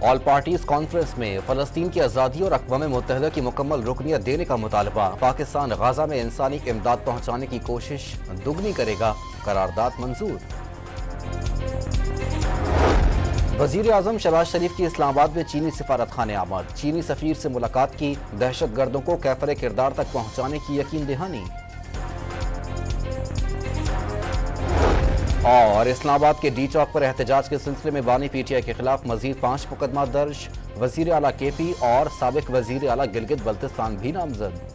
All parties conference میں فلسطین کی آزادی اور اقوام متحدہ کی مکمل رکنیت دینے کا مطالبہ۔ پاکستان غزہ میں انسانی امداد پہنچانے کی کوشش دگنی کرے گا، قرارداد منظور۔ وزیر اعظم شہباز شریف کی اسلام آباد میں چینی سفارت خانے آمد، چینی سفیر سے ملاقات کی، دہشت گردوں کو کیفر کردار تک پہنچانے کی یقین دہانی۔ اور اسلام آباد کے ڈی چوک پر احتجاج کے سلسلے میں بانی پی ٹی آئی کے خلاف مزید 5 مقدمات درج، وزیر اعلیٰ کے پی اور سابق وزیر اعلیٰ گلگت بلتستان بھی نامزد۔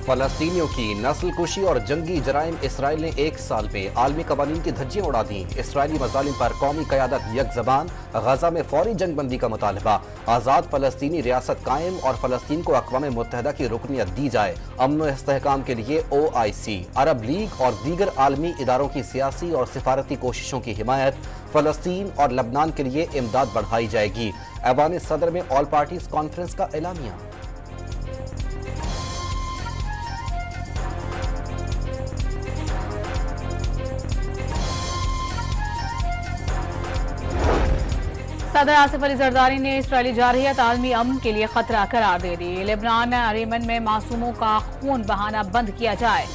فلسطینیوں کی نسل کشی اور جنگی جرائم، اسرائیل نے 1 سال میں عالمی قوانین کی دھجیاں اڑا دیں، اسرائیلی مظالم پر قومی قیادت یک زبان، غزہ میں فوری جنگ بندی کا مطالبہ، آزاد فلسطینی ریاست قائم اور فلسطین کو اقوام متحدہ کی رکنیت دی جائے، امن و استحکام کے لیے OIC، عرب لیگ اور دیگر عالمی اداروں کی سیاسی اور سفارتی کوششوں کی حمایت، فلسطین اور لبنان کے لیے امداد بڑھائی جائے گی، ایوان صدر میں آل پارٹیز کانفرنس کا اعلامیہ۔ صدر آصف علی زرداری نے اسرائیلی جارحیت عالمی امن کے لیے خطرہ قرار دے دی، لبنان یمن میں معصوموں کا خون بہانا بند کیا جائے۔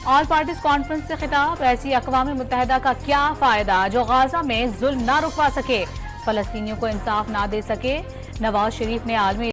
آل پارٹیز کانفرنس سے خطاب، ایسی اقوام متحدہ کا کیا فائدہ جو غزہ میں ظلم نہ رکوا سکے، فلسطینیوں کو انصاف نہ دے سکے۔ نواز شریف نے عالمی